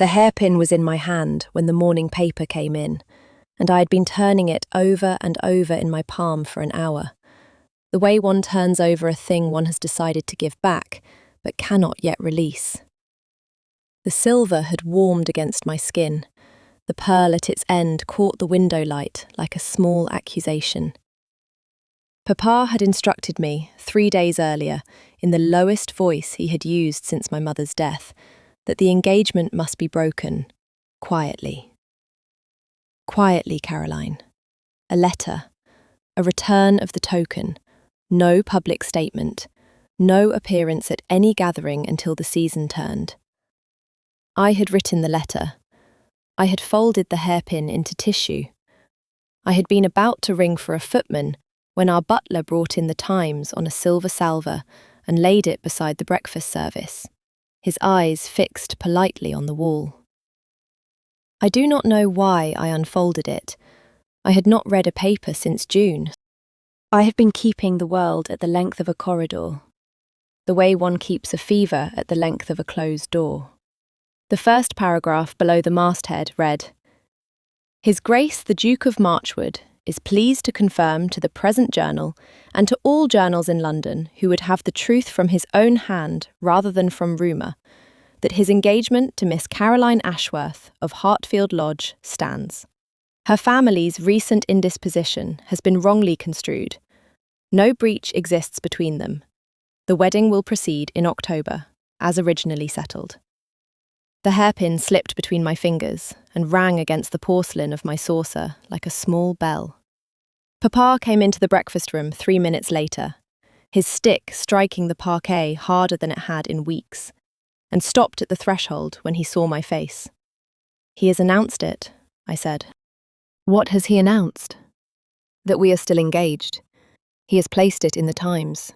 The hairpin was in my hand when the morning paper came in, and I had been turning it over and over in my palm for an hour. The way one turns over a thing one has decided to give back, but cannot yet release. The silver had warmed against my skin. The pearl at its end caught the window light like a small accusation. Papa had instructed me 3 days earlier, in the lowest voice he had used since my mother's death, that the engagement must be broken, quietly. Quietly, Caroline. A letter, a return of the token, no public statement, no appearance at any gathering until the season turned. I had written the letter. I had folded the hairpin into tissue. I had been about to ring for a footman when our butler brought in the Times on a silver salver and laid it beside the breakfast service, his eyes fixed politely on the wall. I do not know why I unfolded it. I had not read a paper since June. I had been keeping the world at the length of a corridor, the way one keeps a fever at the length of a closed door. The first paragraph below the masthead read, "His Grace the Duke of Marchwood is pleased to confirm to the present journal and to all journals in London who would have the truth from his own hand rather than from rumour, that his engagement to Miss Caroline Ashworth of Hartfield Lodge stands. Her family's recent indisposition has been wrongly construed. No breach exists between them. The wedding will proceed in October, as originally settled." The hairpin slipped between my fingers and rang against the porcelain of my saucer like a small bell. Papa came into the breakfast room 3 minutes later, his stick striking the parquet harder than it had in weeks, and stopped at the threshold when he saw my face. "He has announced it," I said. "What has he announced?" "That we are still engaged. He has placed it in the Times."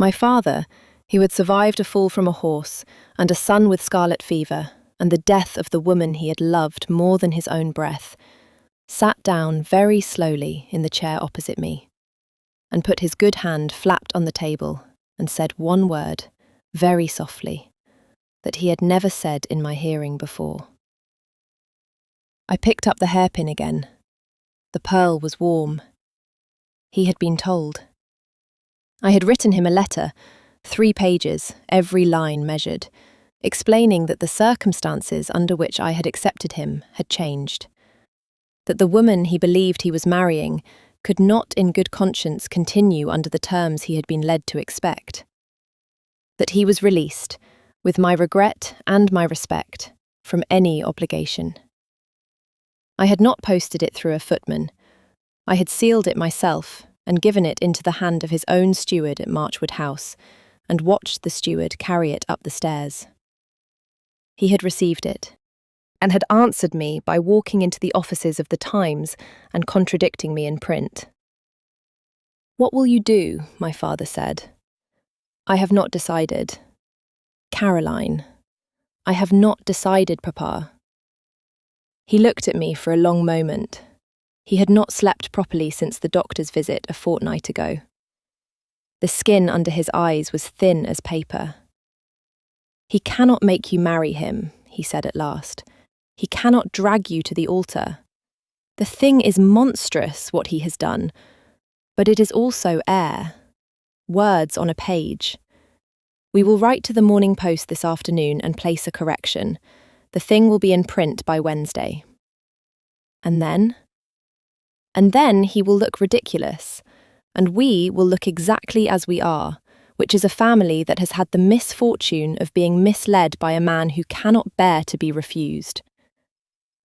My father, who had survived a fall from a horse and a son with scarlet fever and the death of the woman he had loved more than his own breath, sat down very slowly in the chair opposite me and put his good hand flapped on the table and said one word, very softly, that he had never said in my hearing before. I picked up the hairpin again. The pearl was warm. He had been told. I had written him a letter, 3 pages, every line measured, explaining that the circumstances under which I had accepted him had changed, that the woman he believed he was marrying could not in good conscience continue under the terms he had been led to expect, that he was released, with my regret and my respect, from any obligation. I had not posted it through a footman. I had sealed it myself and given it into the hand of his own steward at Marchwood House, and watched the steward carry it up the stairs. He had received it, and had answered me by walking into the offices of the Times and contradicting me in print. "What will you do?" my father said. "I have not decided." "Caroline, I have not decided, Papa." He looked at me for a long moment. He had not slept properly since the doctor's visit a fortnight ago. The skin under his eyes was thin as paper. "He cannot make you marry him," he said at last. "He cannot drag you to the altar. The thing is monstrous, what he has done, but it is also air. Words on a page. We will write to the Morning Post this afternoon and place a correction. The thing will be in print by Wednesday." And then? "And then he will look ridiculous, and we will look exactly as we are, which is a family that has had the misfortune of being misled by a man who cannot bear to be refused.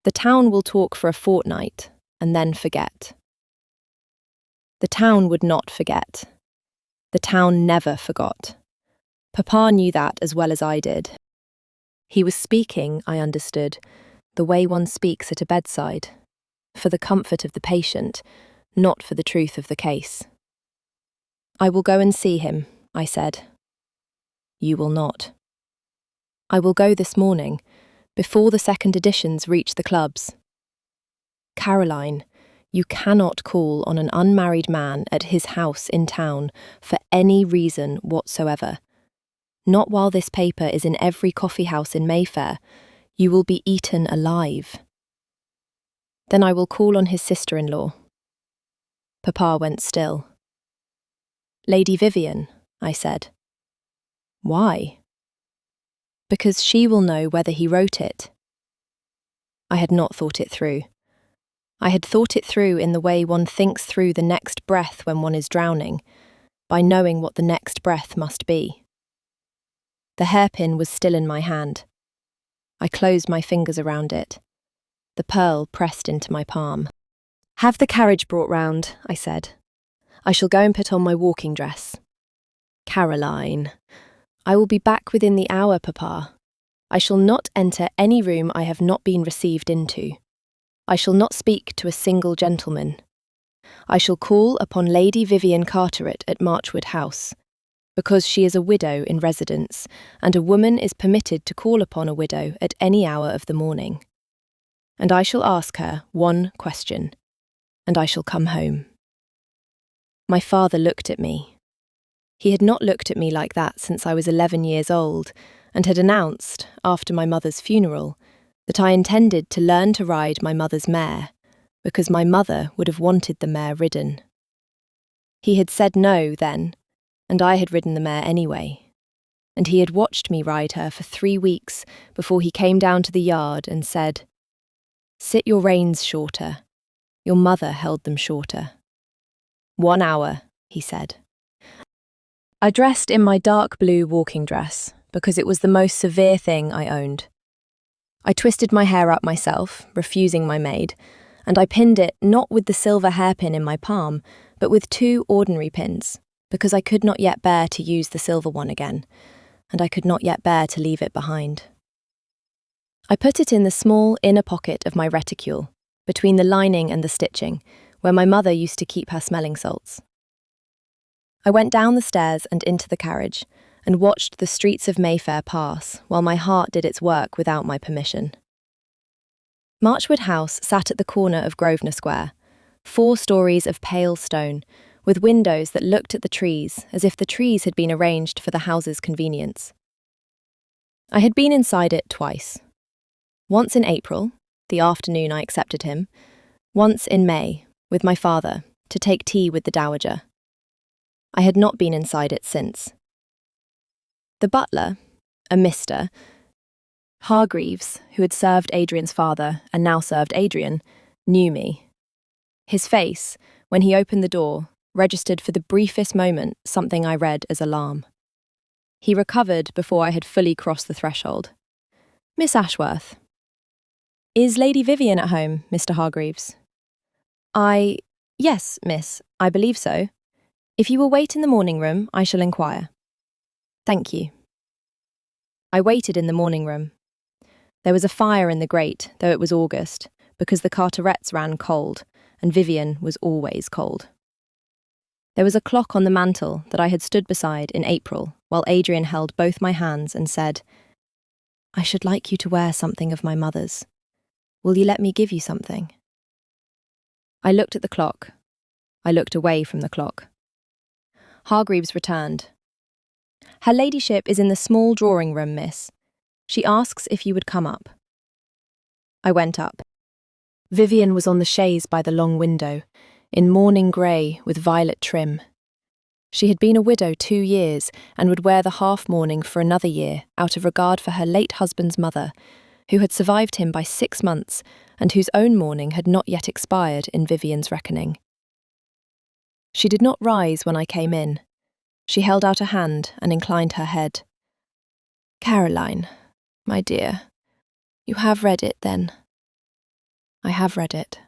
The town will talk for a fortnight, and then forget." The town would not forget. The town never forgot. Papa knew that as well as I did. He was speaking, I understood, the way one speaks at a bedside, for the comfort of the patient, not for the truth of the case. "I will go and see him," I said. "You will not." "I will go this morning, before the second editions reach the clubs." "Caroline, you cannot call on an unmarried man at his house in town for any reason whatsoever. Not while this paper is in every coffee house in Mayfair. You will be eaten alive. Then I will call on his sister-in-law. Papa went still. Lady Vivian, I said. Why? Because she will know whether he wrote it. I had not thought it through. I had thought it through in the way one thinks through the next breath when one is drowning, by knowing what the next breath must be. The hairpin was still in my hand. I closed my fingers around it. The pearl pressed into my palm. Have the carriage brought round, I said. I shall go and put on my walking dress. Caroline, I will be back within the hour, Papa. I shall not enter any room I have not been received into. I shall not speak to a single gentleman. I shall call upon Lady Vivian Carteret at Marchwood House, because she is a widow in residence, and a woman is permitted to call upon a widow at any hour of the morning. And I shall ask her one question, and I shall come home. My father looked at me. He had not looked at me like that since I was 11 years old, and had announced, after my mother's funeral, that I intended to learn to ride my mother's mare, because my mother would have wanted the mare ridden. He had said no then, and I had ridden the mare anyway, and he had watched me ride her for 3 weeks before he came down to the yard and said, "Sit your reins shorter. Your mother held them shorter." 1 hour, he said. I dressed in my dark blue walking dress, because it was the most severe thing I owned. I twisted my hair up myself, refusing my maid, and I pinned it not with the silver hairpin in my palm, but with 2 ordinary pins, because I could not yet bear to use the silver one again, and I could not yet bear to leave it behind. I put it in the small inner pocket of my reticule, between the lining and the stitching, where my mother used to keep her smelling salts. I went down the stairs and into the carriage, and watched the streets of Mayfair pass, while my heart did its work without my permission. Marchwood House sat at the corner of Grosvenor Square, 4 stories of pale stone, with windows that looked at the trees as if the trees had been arranged for the house's convenience. I had been inside it twice. Once in April, the afternoon I accepted him, once in May, with my father, to take tea with the dowager. I had not been inside it since. The butler, a Mr. Hargreaves, who had served Adrian's father and now served Adrian, knew me. His face, when he opened the door, registered for the briefest moment something I read as alarm. He recovered before I had fully crossed the threshold. "Miss Ashworth." "Is Lady Vivian at home, Mr. Hargreaves?" Yes, miss, I believe so. If you will wait in the morning room, I shall inquire." "Thank you." I waited in the morning room. There was a fire in the grate, though it was August, because the Carterets ran cold, and Vivian was always cold. There was a clock on the mantel that I had stood beside in April, while Adrian held both my hands and said, "I should like you to wear something of my mother's. Will you let me give you something?" I looked at the clock. I looked away from the clock. Hargreaves returned. "Her ladyship is in the small drawing-room, miss. She asks if you would come up." I went up. Vivian was on the chaise by the long window, in mourning grey with violet trim. She had been a widow 2 years and would wear the half-mourning for another year out of regard for her late husband's mother, who had survived him by 6 months and whose own mourning had not yet expired in Vivian's reckoning. She did not rise when I came in. She held out a hand and inclined her head. "Caroline, my dear, you have read it, then?" "I have read it."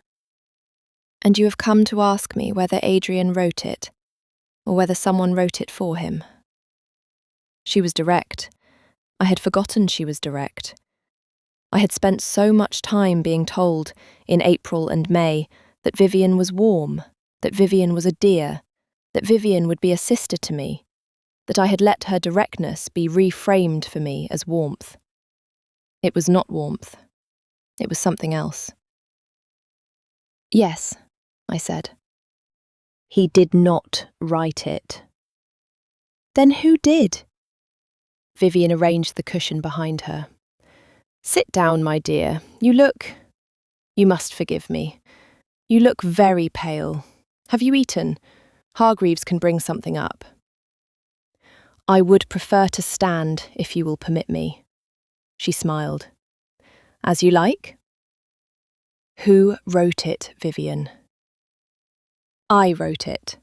"And you have come to ask me whether Adrian wrote it, or whether someone wrote it for him?" She was direct. I had forgotten she was direct. I had spent so much time being told, in April and May, that Vivian was warm, that Vivian was a dear, that Vivian would be a sister to me, that I had let her directness be reframed for me as warmth. It was not warmth. It was something else. "Yes," I said. "He did not write it." "Then who did?" Vivian arranged the cushion behind her. Sit down, my dear. You must forgive me. You look very pale. Have you eaten? Hargreaves can bring something up. I would prefer to stand, if you will permit me. She smiled. As you like. Who wrote it, Vivian? I wrote it.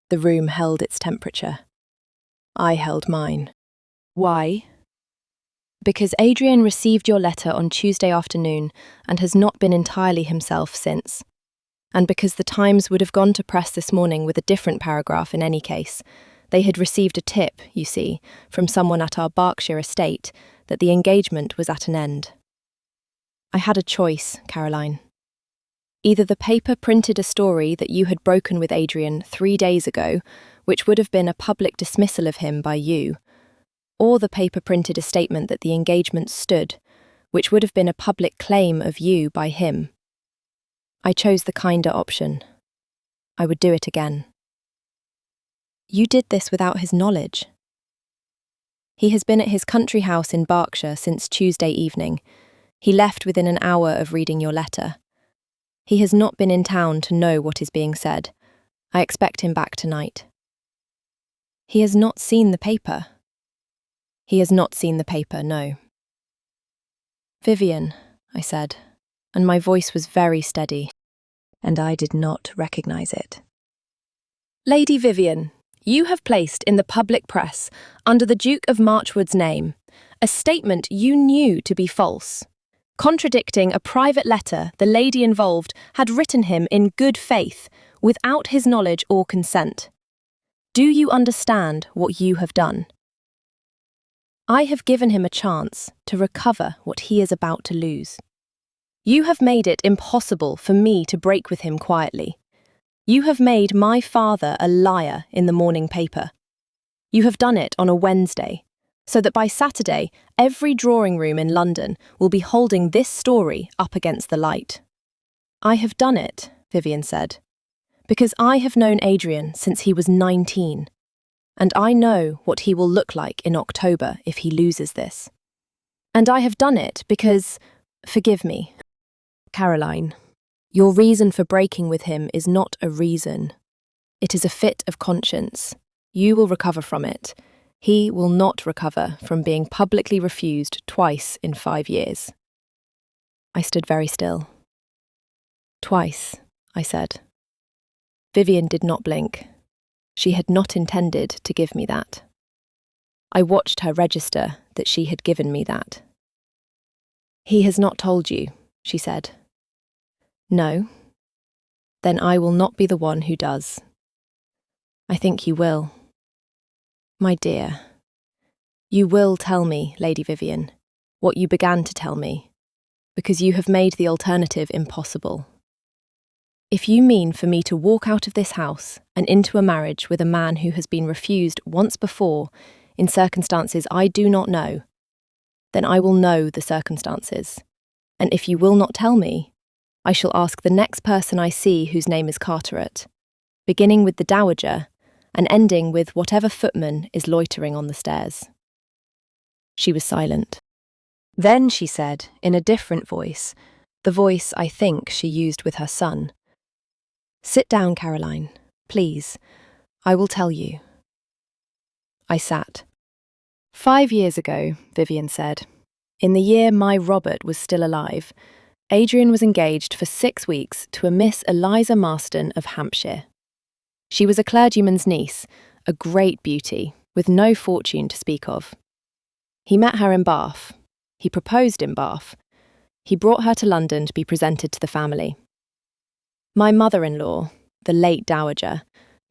The room held its temperature. I held mine. Why? Because Adrian received your letter on Tuesday afternoon and has not been entirely himself since. And because the Times would have gone to press this morning with a different paragraph in any case. They had received a tip, you see, from someone at our Berkshire estate that the engagement was at an end. I had a choice, Caroline. Either the paper printed a story that you had broken with Adrian 3 days ago, which would have been a public dismissal of him by you, or the paper printed a statement that the engagement stood, which would have been a public claim of you by him. I chose the kinder option. I would do it again. You did this without his knowledge. He has been at his country house in Berkshire since Tuesday evening. He left within an hour of reading your letter. He has not been in town to know what is being said. I expect him back tonight. He has not seen the paper. He has not seen the paper, no. Vivian, I said, and my voice was very steady, and I did not recognise it. Lady Vivian, you have placed in the public press, under the Duke of Marchwood's name, a statement you knew to be false, contradicting a private letter the lady involved had written him in good faith, without his knowledge or consent. Do you understand what you have done? I have given him a chance to recover what he is about to lose. You have made it impossible for me to break with him quietly. You have made my father a liar in the morning paper. You have done it on a Wednesday, so that by Saturday every drawing room in London will be holding this story up against the light. I have done it, Vivian said, because I have known Adrian since he was 19. And I know what he will look like in October if he loses this. And I have done it because, forgive me, Caroline, your reason for breaking with him is not a reason. It is a fit of conscience. You will recover from it. He will not recover from being publicly refused twice in 5 years. I stood very still. Twice, I said. Vivian did not blink. She had not intended to give me that. I watched her register that she had given me that. He has not told you, she said. No. Then I will not be the one who does. I think he will. My dear, you will tell me, Lady Vivian, what you began to tell me, because you have made the alternative impossible. If you mean for me to walk out of this house and into a marriage with a man who has been refused once before in circumstances I do not know, then I will know the circumstances. And if you will not tell me, I shall ask the next person I see whose name is Carteret, beginning with the dowager and ending with whatever footman is loitering on the stairs. She was silent. Then she said, in a different voice, the voice I think she used with her son, "Sit down, Caroline, please. I will tell you." I sat. 5 years ago, Vivian said, in the year my Robert was still alive, Adrian was engaged for 6 weeks to a Miss Eliza Marston of Hampshire. She was a clergyman's niece, a great beauty, with no fortune to speak of. He met her in Bath. He proposed in Bath. He brought her to London to be presented to the family. My mother-in-law, the late dowager,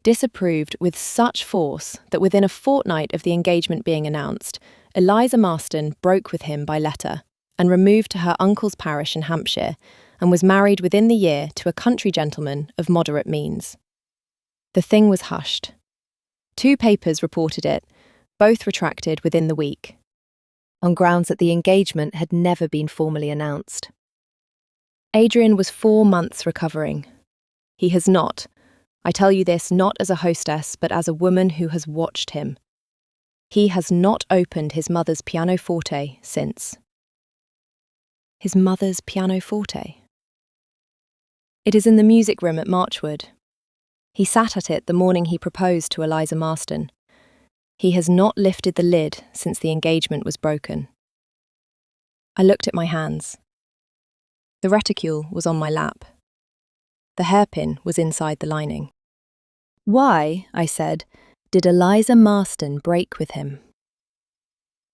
disapproved with such force that within a fortnight of the engagement being announced, Eliza Marston broke with him by letter and removed to her uncle's parish in Hampshire and was married within the year to a country gentleman of moderate means. The thing was hushed. 2 papers reported it, both retracted within the week, on grounds that the engagement had never been formally announced. Adrian was 4 months recovering. He has not, I tell you this not as a hostess but as a woman who has watched him. He has not opened his mother's pianoforte since. His mother's pianoforte. It is in the music room at Marchwood. He sat at it the morning he proposed to Eliza Marston. He has not lifted the lid since the engagement was broken. I looked at my hands. The reticule was on my lap. The hairpin was inside the lining. Why, I said, did Eliza Marston break with him?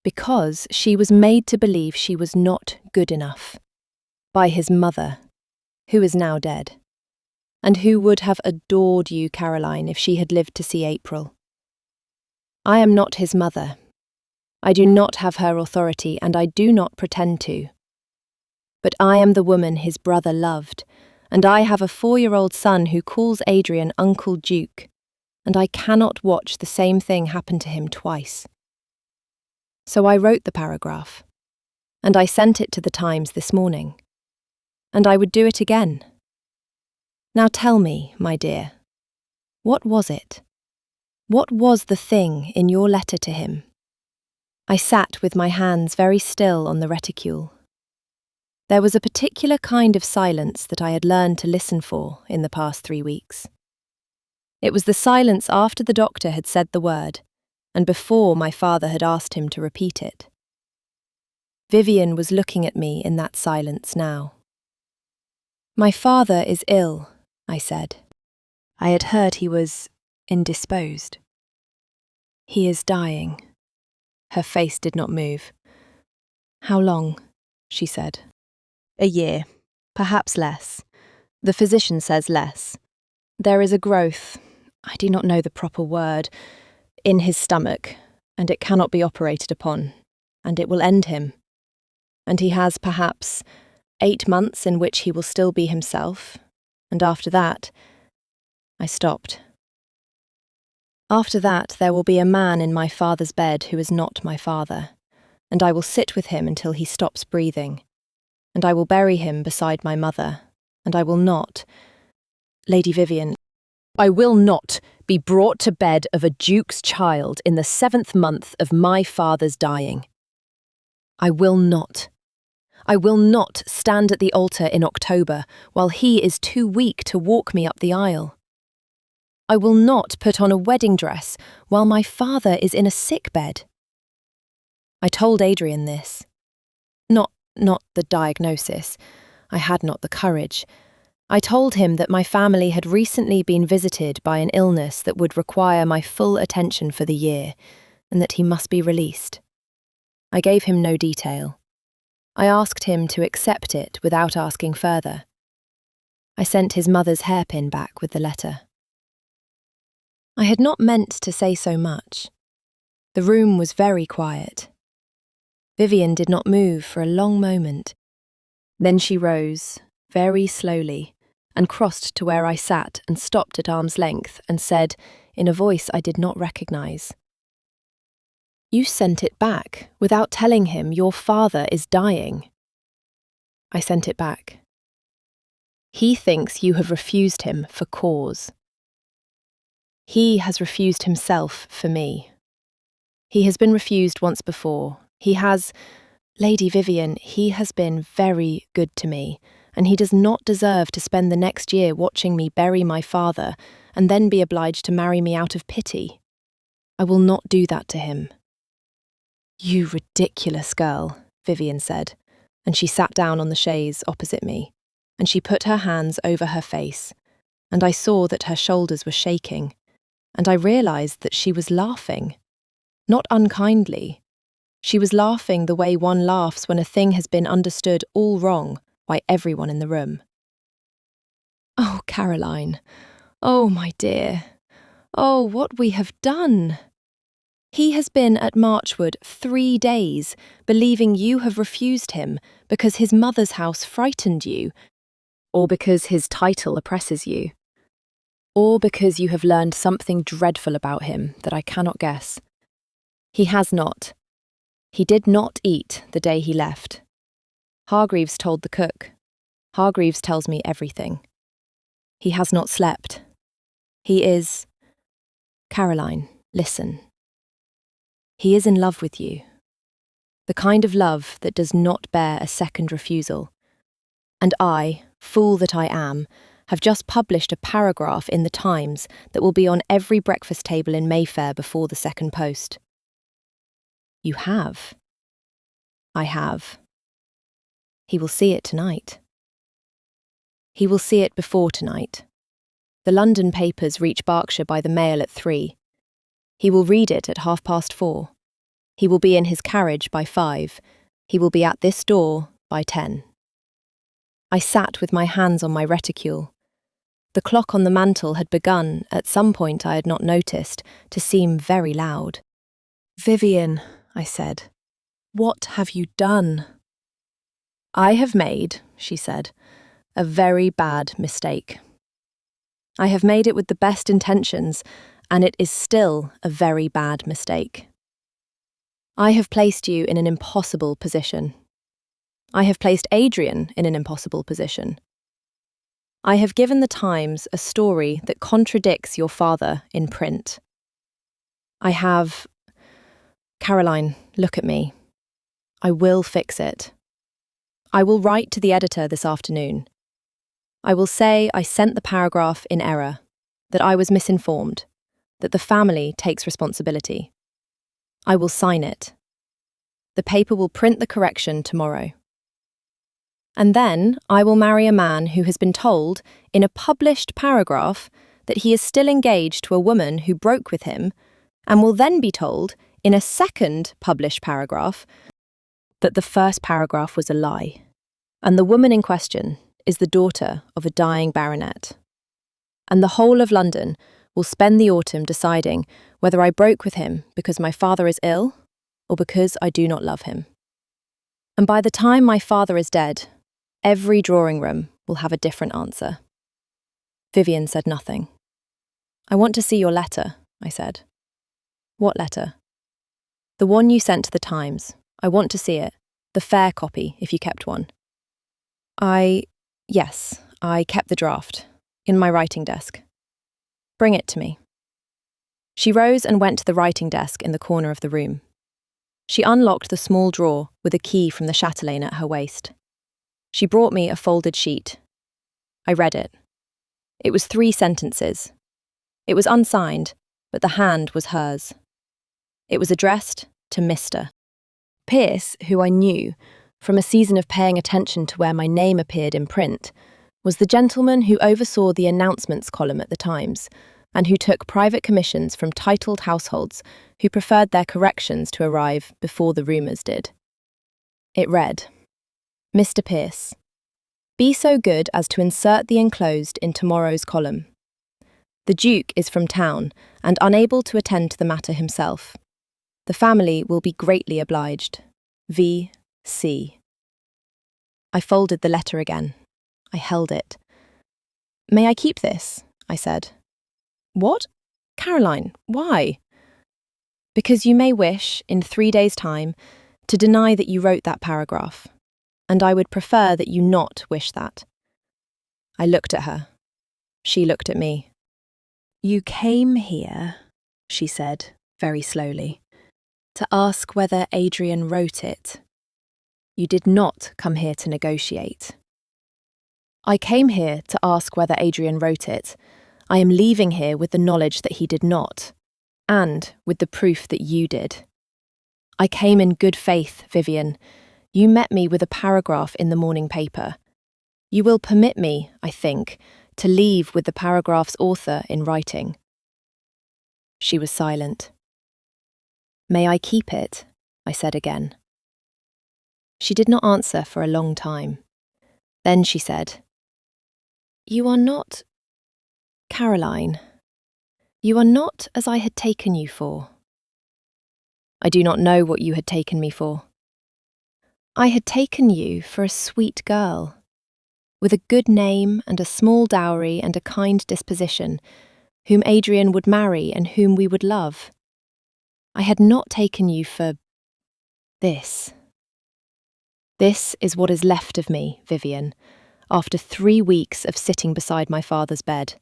Because she was made to believe she was not good enough. By his mother, who is now dead, and who would have adored you, Caroline, if she had lived to see April. I am not his mother. I do not have her authority, and I do not pretend to. But I am the woman his brother loved, and I have a 4-year-old son who calls Adrian Uncle Duke, and I cannot watch the same thing happen to him twice. So I wrote the paragraph, and I sent it to the Times this morning, and I would do it again. Now tell me, my dear, what was it? What was the thing in your letter to him? I sat with my hands very still on the reticule. There was a particular kind of silence that I had learned to listen for in the past 3 weeks. It was the silence after the doctor had said the word, and before my father had asked him to repeat it. Vivian was looking at me in that silence now. My father is ill, I said. I had heard he was indisposed. He is dying. Her face did not move. How long? She said. A year, perhaps less. The physician says less. There is a growth, I do not know the proper word, in his stomach, and it cannot be operated upon, and it will end him. And he has perhaps 8 months in which he will still be himself, and after that, I stopped. After that, there will be a man in my father's bed who is not my father, and I will sit with him until he stops breathing, and I will bury him beside my mother, and I will not, Lady Vivian, I will not be brought to bed of a duke's child in the 7th month of my father's dying. I will not. I will not stand at the altar in October while he is too weak to walk me up the aisle. I will not put on a wedding dress while my father is in a sick bed. I told Adrian this. Not the diagnosis. I had not the courage. I told him that my family had recently been visited by an illness that would require my full attention for the year, and that he must be released. I gave him no detail. I asked him to accept it without asking further. I sent his mother's hairpin back with the letter. I had not meant to say so much. The room was very quiet. Vivian did not move for a long moment. Then she rose, very slowly, and crossed to where I sat and stopped at arm's length and said, in a voice I did not recognise, "You sent it back without telling him your father is dying." I sent it back. He thinks you have refused him for cause. He has refused himself for me. He has been refused once before. He has, Lady Vivian, he has been very good to me, and he does not deserve to spend the next year watching me bury my father and then be obliged to marry me out of pity. I will not do that to him. You ridiculous girl, Vivian said, and she sat down on the chaise opposite me, and she put her hands over her face, and I saw that her shoulders were shaking, and I realised that she was laughing. Not unkindly. She was laughing the way one laughs when a thing has been understood all wrong by everyone in the room. Oh, Caroline. Oh, my dear. Oh, what we have done. He has been at Marchwood 3 days, believing you have refused him because his mother's house frightened you, or because his title oppresses you, or because you have learned something dreadful about him that I cannot guess. He has not. He did not eat the day he left. Hargreaves told the cook. Hargreaves tells me everything. He has not slept. He is... Caroline, listen. He is in love with you. the kind of love that does not bear a second refusal. And I, fool that I am, have just published a paragraph in the Times that will be on every breakfast table in Mayfair before the second post. You have? I have. He will see it tonight. He will see it before tonight. The London papers reach Berkshire by the mail at 3. He will read it at 4:30. He will be in his carriage by 5. He will be at this door by 10. I sat with my hands on my reticule. The clock on the mantel had begun, at some point I had not noticed, to seem very loud. "Vivian," I said, "what have you done?" "I have made," she said, "a very bad mistake. I have made it with the best intentions, and it is still a very bad mistake. I have placed you in an impossible position. I have placed Adrian in an impossible position. I have given the Times a story that contradicts your father in print. I have... Caroline, look at me. I will fix it. I will write to the editor this afternoon. I will say I sent the paragraph in error, that I was misinformed, that the family takes responsibility. I will sign it. The paper will print the correction tomorrow. And then I will marry a man who has been told, in a published paragraph, that he is still engaged to a woman who broke with him, and will then be told, in a second published paragraph, that the first paragraph was a lie, and the woman in question is the daughter of a dying baronet. And the whole of London will spend the autumn deciding whether I broke with him because my father is ill or because I do not love him. And by the time my father is dead, every drawing room will have a different answer. Vivian said nothing. "I want to see your letter," I said. "What letter?" "The one you sent to the Times. I want to see it. The fair copy, if you kept one." Yes, I kept the draft. In my writing desk." "Bring it to me." She rose and went to the writing desk in the corner of the room. She unlocked the small drawer with a key from the chatelaine at her waist. She brought me a folded sheet. I read it. It was 3 sentences. It was unsigned, but the hand was hers. It was addressed to Mr. Pierce, who I knew, from a season of paying attention to where my name appeared in print, was the gentleman who oversaw the announcements column at the Times, and who took private commissions from titled households who preferred their corrections to arrive before the rumours did. It read, "Mr. Pierce, be so good as to insert the enclosed in tomorrow's column. The Duke is from town and unable to attend to the matter himself. The family will be greatly obliged. V.C." I folded the letter again. I held it. "May I keep this?" I said. "What? Caroline, why?" "Because you may wish, in 3 days' time, to deny that you wrote that paragraph, and I would prefer that you not wish that." I looked at her. She looked at me. "You came here," she said, very slowly, "to ask whether Adrian wrote it. You did not come here to negotiate." "I came here to ask whether Adrian wrote it. I am leaving here with the knowledge that he did not, and with the proof that you did. I came in good faith, Vivian. You met me with a paragraph in the morning paper. You will permit me, I think, to leave with the paragraph's author in writing." She was silent. "May I keep it?" I said again. She did not answer for a long time. Then she said, "You are not... Caroline, you are not as I had taken you for." "I do not know what you had taken me for." "I had taken you for a sweet girl, with a good name and a small dowry and a kind disposition, whom Adrian would marry and whom we would love. I had not taken you for... this. This is what is left of me, Vivian, after 3 weeks of sitting beside my father's bed.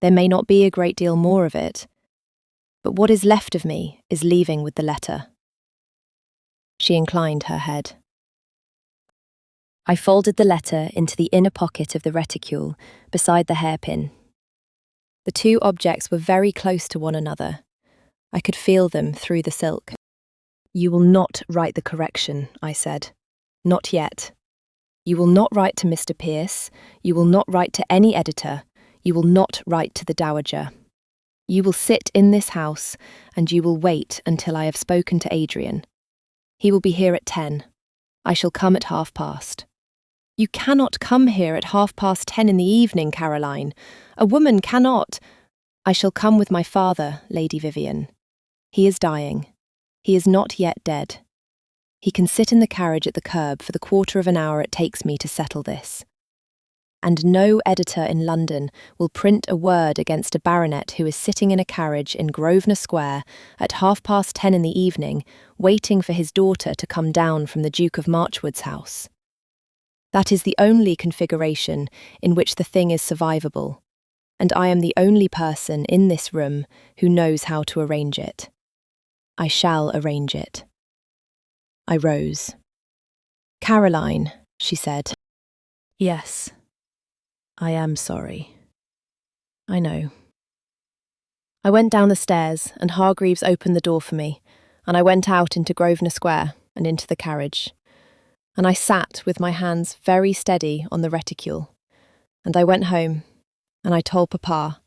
There may not be a great deal more of it, but what is left of me is leaving with the letter." She inclined her head. I folded the letter into the inner pocket of the reticule, beside the hairpin. The two objects were very close to one another. I could feel them through the silk. "You will not write the correction," I said. "Not yet. You will not write to Mr. Pierce. You will not write to any editor. You will not write to the Dowager. You will sit in this house, and you will wait until I have spoken to Adrian. He will be here at 10. I shall come at 10:30. You cannot come here at 10:30 in the evening, Caroline. A woman cannot. I shall come with my father, Lady Vivian. He is dying. He is not yet dead. He can sit in the carriage at the curb for the quarter of an hour it takes me to settle this. And no editor in London will print a word against a baronet who is sitting in a carriage in Grosvenor Square at 10:30 in the evening, waiting for his daughter to come down from the Duke of Marchwood's house. That is the only configuration in which the thing is survivable, and I am the only person in this room who knows how to arrange it. I shall arrange it." I rose. "Caroline," she said. "Yes, I am sorry. I know." I went down the stairs, and Hargreaves opened the door for me, and I went out into Grosvenor Square and into the carriage. And I sat with my hands very steady on the reticule. And I went home, and I told Papa.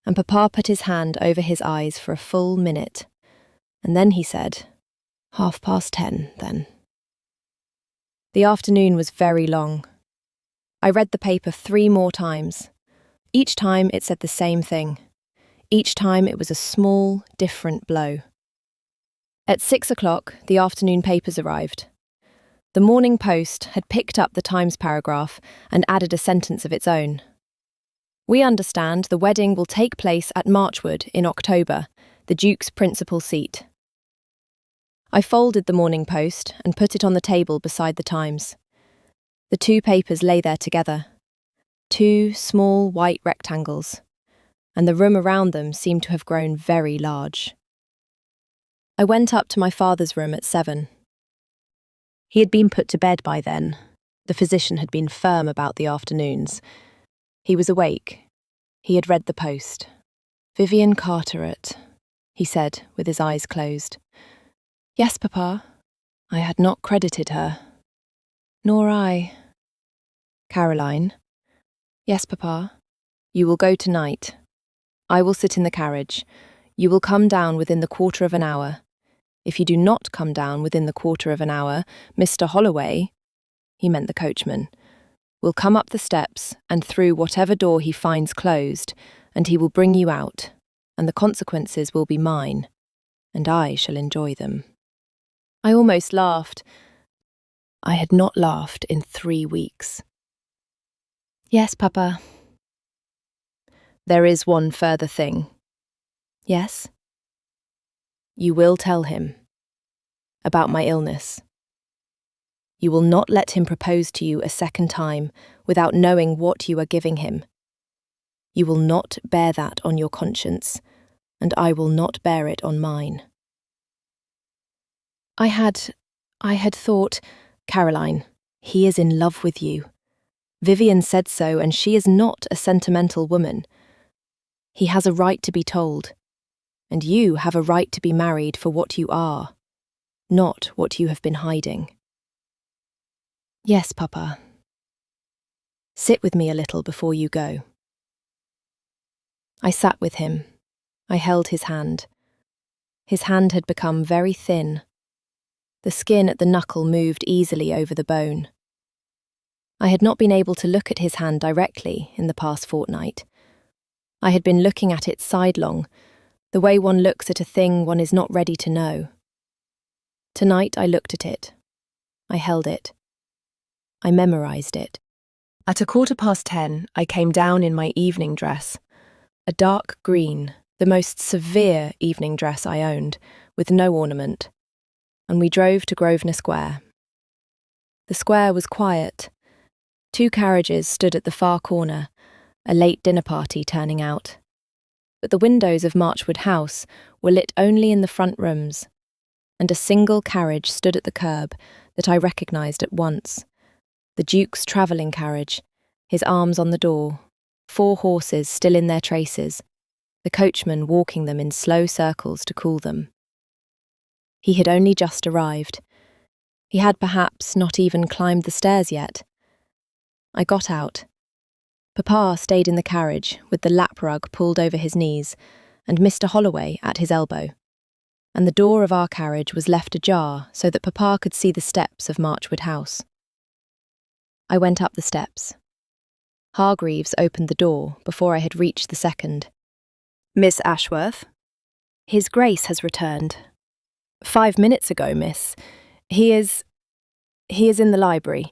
And Papa put his hand over his eyes for a full minute, and then he said, 10:30, then." The afternoon was very long. I read the paper 3 more times. Each time it said the same thing. Each time it was a small, different blow. At 6 o'clock, the afternoon papers arrived. The Morning Post had picked up the Times paragraph and added a sentence of its own. "We understand the wedding will take place at Marchwood in October, the Duke's principal seat." I folded the Morning Post and put it on the table beside the Times. The two papers lay there together, 2 small white rectangles, and the room around them seemed to have grown very large. I went up to my father's room at 7. He had been put to bed by then. The physician had been firm about the afternoons. He was awake. He had read the Post. "Vivian Carteret," he said, with his eyes closed. "Yes, Papa." I had not credited her. "Nor I." "Caroline." "Yes, Papa." "You will go tonight. I will sit in the carriage. You will come down within the quarter of an hour. If you do not come down within the quarter of an hour, Mr. Holloway," he meant the coachman, "will come up the steps and through whatever door he finds closed, and he will bring you out, and the consequences will be mine, and I shall enjoy them." I almost laughed. I had not laughed in 3 weeks. "Yes, Papa." "There is one further thing." "Yes?" "You will tell him about my illness. You will not let him propose to you a second time without knowing what you are giving him. You will not bear that on your conscience, and I will not bear it on mine." I had thought, "Caroline, he is in love with you. Vivian said so, and she is not a sentimental woman. He has a right to be told, and you have a right to be married for what you are, not what you have been hiding." "Yes, Papa." "Sit with me a little before you go." I sat with him. I held his hand. His hand had become very thin. The skin at the knuckle moved easily over the bone. I had not been able to look at his hand directly in the past fortnight. I had been looking at it sidelong, the way one looks at a thing one is not ready to know. Tonight I looked at it. I held it. I memorized it. At 10:15, I came down in my evening dress, a dark green, the most severe evening dress I owned, with no ornament, and we drove to Grosvenor Square. The square was quiet. 2 carriages stood at the far corner, a late dinner party turning out. But the windows of Marchwood House were lit only in the front rooms, and a single carriage stood at the curb that I recognised at once. The Duke's travelling carriage, his arms on the door, 4 horses still in their traces, the coachman walking them in slow circles to cool them. He had only just arrived. He had perhaps not even climbed the stairs yet. I got out. Papa stayed in the carriage with the lap rug pulled over his knees and Mr. Holloway at his elbow, and the door of our carriage was left ajar so that Papa could see the steps of Marchwood House. I went up the steps. Hargreaves opened the door before I had reached the second. Miss Ashworth? His Grace has returned. 5 minutes ago, miss. He is in the library.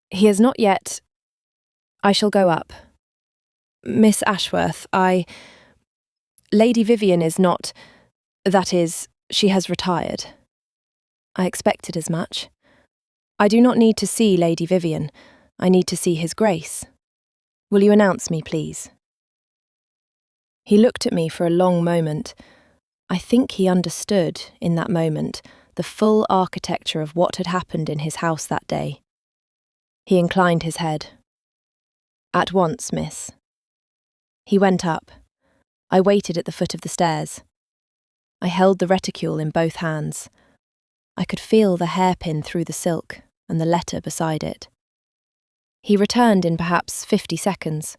He has not yet... I shall go up. Miss Ashworth, Lady Vivian is not... That is, she has retired. I expected as much. I do not need to see Lady Vivian. I need to see His Grace. Will you announce me, please? He looked at me for a long moment. I think he understood, in that moment, the full architecture of what had happened in his house that day. He inclined his head. At once, miss. He went up. I waited at the foot of the stairs. I held the reticule in both hands. I could feel the hairpin through the silk and the letter beside it. He returned in perhaps 50 seconds.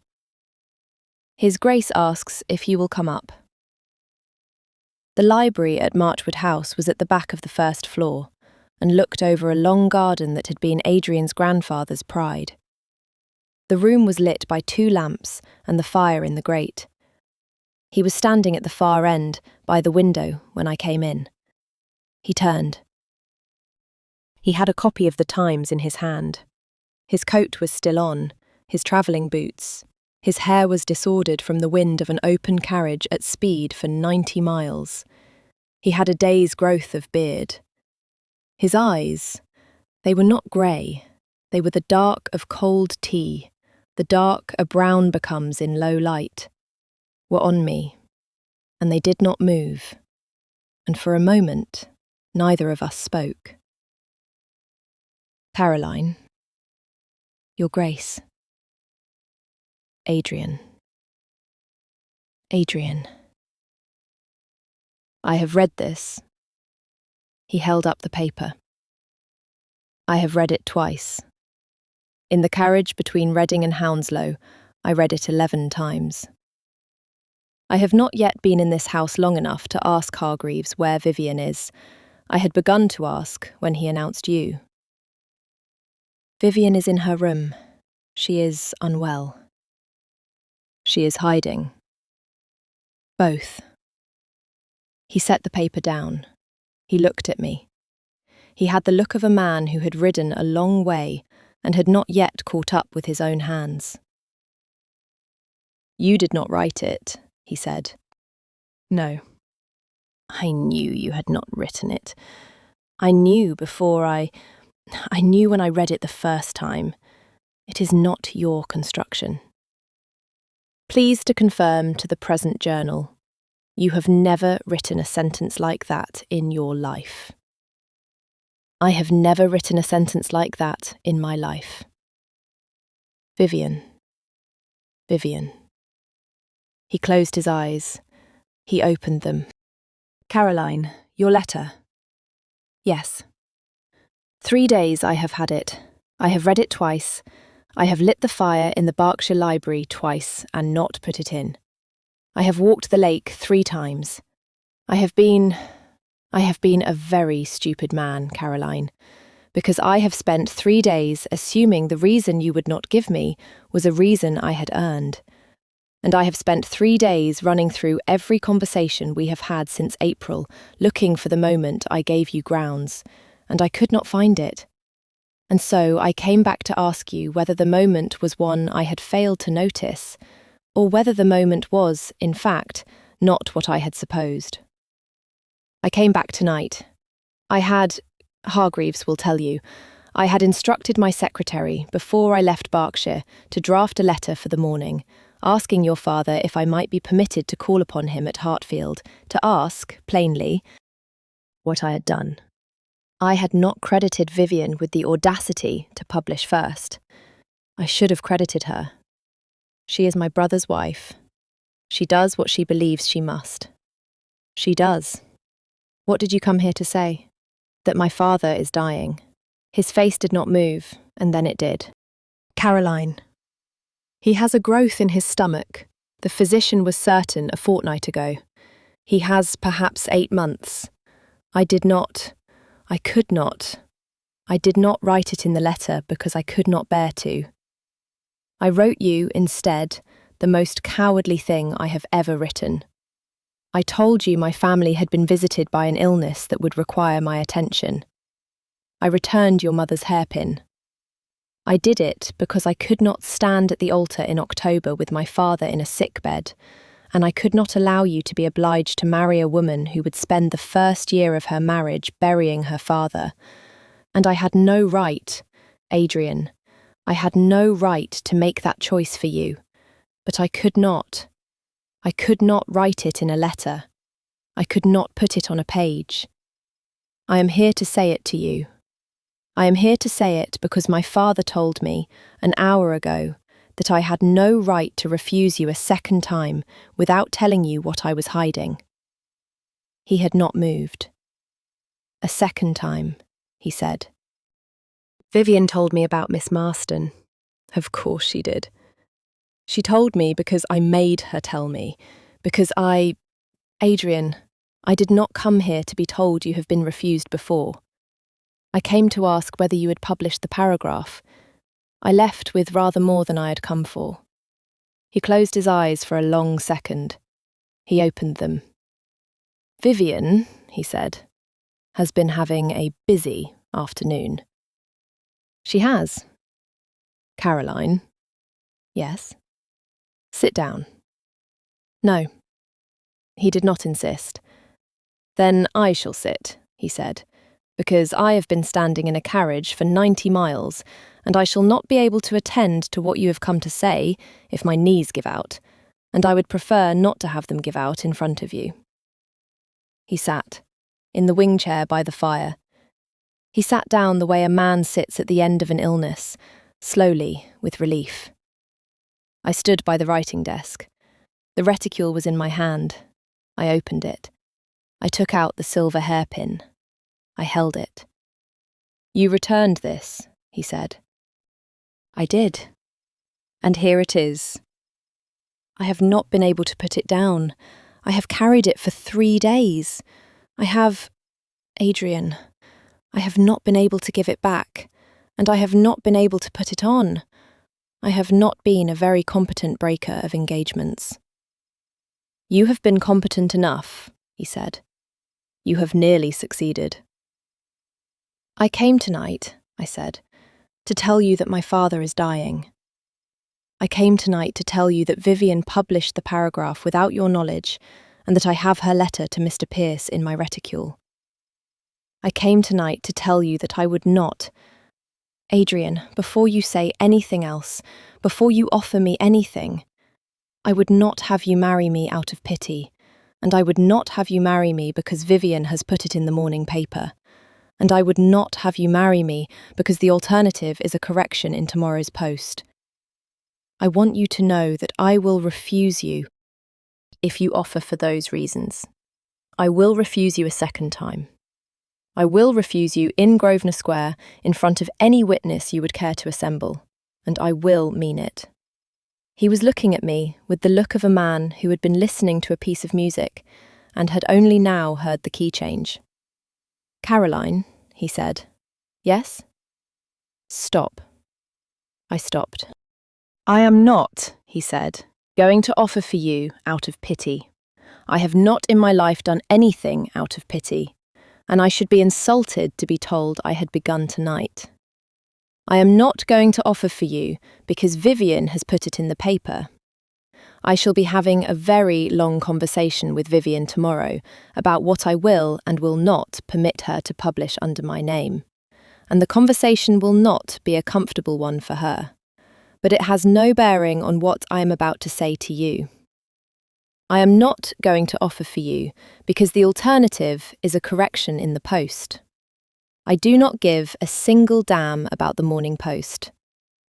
His Grace asks if you will come up. The library at Marchwood House was at the back of the first floor and looked over a long garden that had been Adrian's grandfather's pride. The room was lit by 2 lamps and the fire in the grate. He was standing at the far end, by the window, when I came in. He turned. He had a copy of the Times in his hand. His coat was still on, his travelling boots. His hair was disordered from the wind of an open carriage at speed for 90 miles. He had a day's growth of beard. His eyes, they were not grey. They were the dark of cold tea, the dark a brown becomes in low light, were on me, and they did not move, and for a moment neither of us spoke. Caroline. Your Grace. Adrian. Adrian. I have read this. He held up the paper. I have read it twice. In the carriage between Reading and Hounslow, I read it 11 times. I have not yet been in this house long enough to ask Hargreaves where Vivian is. I had begun to ask when he announced you. Vivian is in her room. She is unwell. She is hiding. Both. He set the paper down. He looked at me. He had the look of a man who had ridden a long way and had not yet caught up with his own hands. You did not write it, he said. No. I knew you had not written it. I knew I knew when I read it the first time. It is not your construction. Please to confirm to the present journal, you have never written a sentence like that in your life. I have never written a sentence like that in my life. Vivian. Vivian. He closed his eyes. He opened them. Caroline, your letter. Yes. 3 days I have had it. I have read it twice. I have lit the fire in the Berkshire Library twice and not put it in. I have walked the lake 3 times. I have been a very stupid man, Caroline, because I have spent 3 days assuming the reason you would not give me was a reason I had earned. And I have spent 3 days running through every conversation we have had since April, looking for the moment I gave you grounds, and I could not find it. And so I came back to ask you whether the moment was one I had failed to notice, or whether the moment was, in fact, not what I had supposed. I came back tonight. Hargreaves will tell you, I had instructed my secretary, before I left Berkshire, to draft a letter for the morning, asking your father if I might be permitted to call upon him at Hartfield, to ask, plainly, what I had done. I had not credited Vivian with the audacity to publish first. I should have credited her. She is my brother's wife. She does what she believes she must. She does. What did you come here to say? That my father is dying. His face did not move, and then it did. Caroline. He has a growth in his stomach. The physician was certain a fortnight ago. He has perhaps 8 months. I did not write it in the letter because I could not bear to. I wrote you, instead, the most cowardly thing I have ever written. I told you my family had been visited by an illness that would require my attention. I returned your mother's hairpin. I did it because I could not stand at the altar in October with my father in a sickbed, and I could not allow you to be obliged to marry a woman who would spend the first year of her marriage burying her father. And I had no right, Adrian, I had no right to make that choice for you, but I could not. I could not write it in a letter. I could not put it on a page. I am here to say it to you. I am here to say it because my father told me, an hour ago, that I had no right to refuse you a second time without telling you what I was hiding. He had not moved. A second time, he said. Vivian told me about Miss Marston. Of course she did. She told me because I made her tell me, because Adrian, I did not come here to be told you have been refused before. I came to ask whether you had published the paragraph. I left with rather more than I had come for. He closed his eyes for a long second. He opened them. Vivian, he said, has been having a busy afternoon. She has. Caroline. Yes. Sit down. No. He did not insist. Then I shall sit, he said, because I have been standing in a carriage for 90 miles, and I shall not be able to attend to what you have come to say if my knees give out, and I would prefer not to have them give out in front of you. He sat, in the wing chair by the fire. He sat down the way a man sits at the end of an illness, slowly, with relief. I stood by the writing desk. The reticule was in my hand. I opened it. I took out the silver hairpin. I held it. You returned this, he said. I did. And here it is. I have not been able to put it down. I have carried it for 3 days. Adrian, I have not been able to give it back, and I have not been able to put it on. I have not been a very competent breaker of engagements. You have been competent enough, he said. You have nearly succeeded. I came tonight, I said, to tell you that my father is dying. I came tonight to tell you that Vivian published the paragraph without your knowledge, and that I have her letter to Mr. Pierce in my reticule. I came tonight to tell you that I would not. Adrian, before you say anything else, before you offer me anything, I would not have you marry me out of pity, and I would not have you marry me because Vivian has put it in the morning paper, and I would not have you marry me because the alternative is a correction in tomorrow's post. I want you to know that I will refuse you if you offer for those reasons. I will refuse you a second time. I will refuse you in Grosvenor Square in front of any witness you would care to assemble, and I will mean it. He was looking at me with the look of a man who had been listening to a piece of music and had only now heard the key change. Caroline, he said. Yes? Stop. I stopped. I am not, he said, going to offer for you out of pity. I have not in my life done anything out of pity, and I should be insulted to be told I had begun tonight. I am not going to offer for you because Vivian has put it in the paper. I shall be having a very long conversation with Vivian tomorrow about what I will and will not permit her to publish under my name, and the conversation will not be a comfortable one for her, but it has no bearing on what I am about to say to you. I am not going to offer for you because the alternative is a correction in the post. I do not give a single damn about the Morning Post,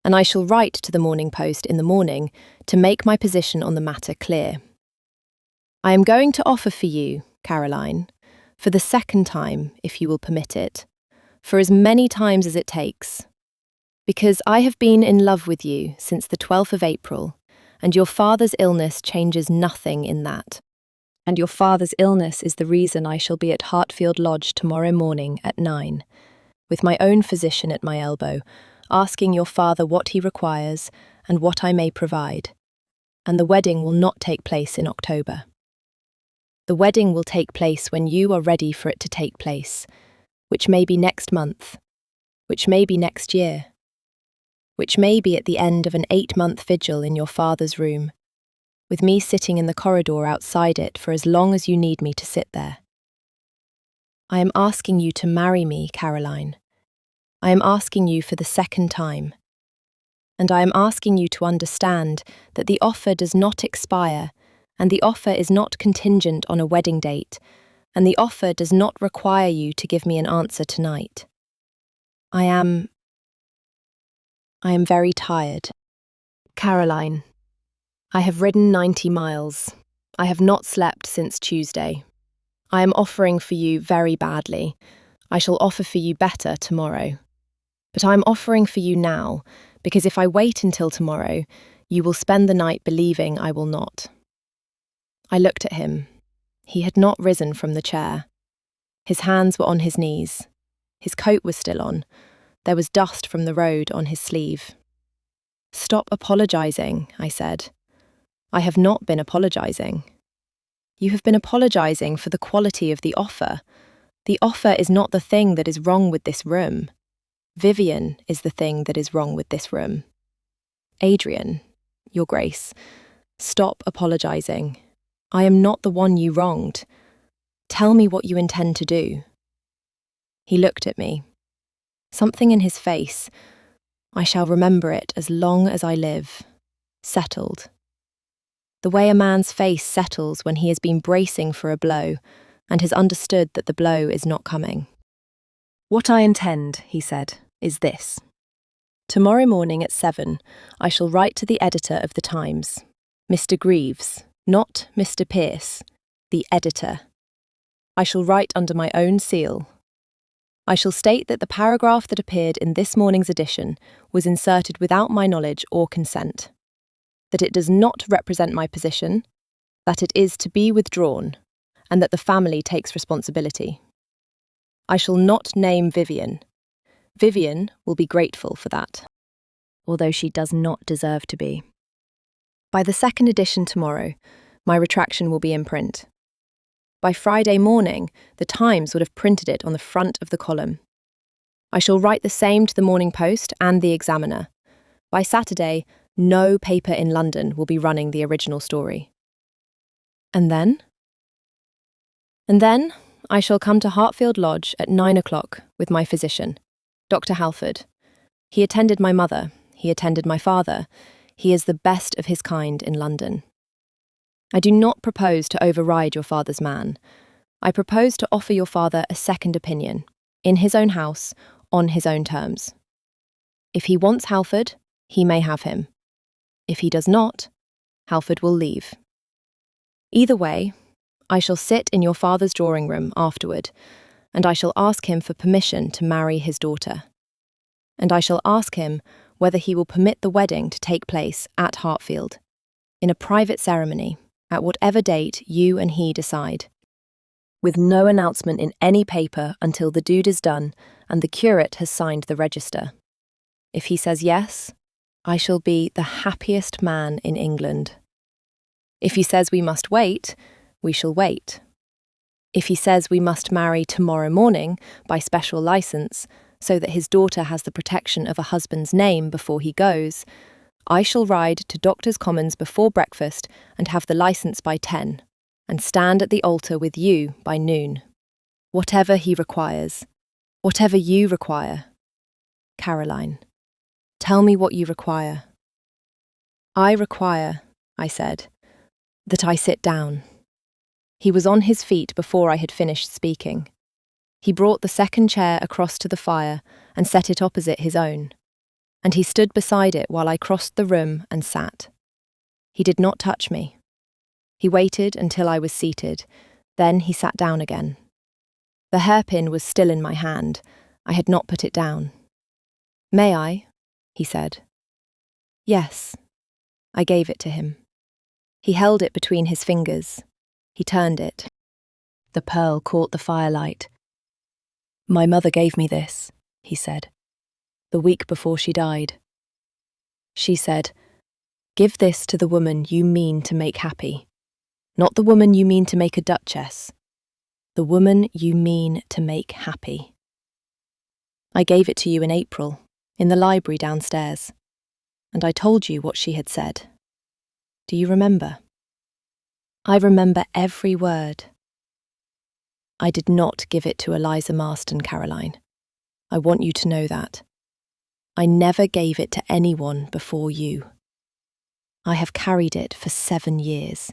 and I shall write to the Morning Post in the morning to make my position on the matter clear. I am going to offer for you, Caroline, for the second time, if you will permit it, for as many times as it takes, because I have been in love with you since the 12th of April, and your father's illness changes nothing in that. And your father's illness is the reason I shall be at Hartfield Lodge tomorrow morning at 9, with my own physician at my elbow, asking your father what he requires and what I may provide. And the wedding will not take place in October. The wedding will take place when you are ready for it to take place, which may be next month, which may be next year, which may be at the end of an 8-month vigil in your father's room, with me sitting in the corridor outside it for as long as you need me to sit there. I am asking you to marry me, Caroline. I am asking you for the second time. And I am asking you to understand that the offer does not expire, and the offer is not contingent on a wedding date, and the offer does not require you to give me an answer tonight. I am very tired. Caroline, I have ridden 90 miles. I have not slept since Tuesday. I am offering for you very badly. I shall offer for you better tomorrow. But I am offering for you now, because if I wait until tomorrow, you will spend the night believing I will not. I looked at him. He had not risen from the chair. His hands were on his knees. His coat was still on. There was dust from the road on his sleeve. Stop apologising, I said. I have not been apologising. You have been apologising for the quality of the offer. The offer is not the thing that is wrong with this room. Vivian is the thing that is wrong with this room. Adrian, Your Grace, stop apologising. I am not the one you wronged. Tell me what you intend to do. He looked at me. Something in his face, I shall remember it as long as I live, settled. The way a man's face settles when he has been bracing for a blow and has understood that the blow is not coming. What I intend, he said, is this. Tomorrow morning at 7, I shall write to the editor of the Times, Mr. Greaves, not Mr. Pearce, the editor. I shall write under my own seal. I shall state that the paragraph that appeared in this morning's edition was inserted without my knowledge or consent, that it does not represent my position, that it is to be withdrawn, and that the family takes responsibility. I shall not name Vivian. Vivian will be grateful for that, although she does not deserve to be. By the second edition tomorrow, my retraction will be in print. By Friday morning, the Times would have printed it on the front of the column. I shall write the same to the Morning Post and the Examiner. By Saturday, no paper in London will be running the original story. And then? And then I shall come to Hartfield Lodge at 9 o'clock with my physician, Dr. Halford. He attended my mother, he attended my father. He is the best of his kind in London. I do not propose to override your father's man. I propose to offer your father a second opinion, in his own house, on his own terms. If he wants Halford, he may have him. If he does not, Halford will leave. Either way, I shall sit in your father's drawing room afterward, and I shall ask him for permission to marry his daughter. And I shall ask him whether he will permit the wedding to take place at Hartfield, in a private ceremony, at whatever date you and he decide, with no announcement in any paper until the deed is done and the curate has signed the register. If he says yes, I shall be the happiest man in England. If he says we must wait, we shall wait. If he says we must marry tomorrow morning by special licence, so that his daughter has the protection of a husband's name before he goes, I shall ride to Doctors' Commons before breakfast and have the licence by 10, and stand at the altar with you by noon. Whatever he requires, whatever you require. Caroline, tell me what you require. I require, I said, that I sit down. He was on his feet before I had finished speaking. He brought the second chair across to the fire and set it opposite his own, and he stood beside it while I crossed the room and sat. He did not touch me. He waited until I was seated, then he sat down again. The hairpin was still in my hand. I had not put it down. "May I?" he said. "Yes." I gave it to him. He held it between his fingers. He turned it. The pearl caught the firelight. "My mother gave me this," he said, "the week before she died. She said, 'Give this to the woman you mean to make happy. Not the woman you mean to make a duchess. The woman you mean to make happy.' I gave it to you in April, in the library downstairs, and I told you what she had said. Do you remember?" "I remember every word." "I did not give it to Eliza Marston, Caroline. I want you to know that. I never gave it to anyone before you. I have carried it for 7 years."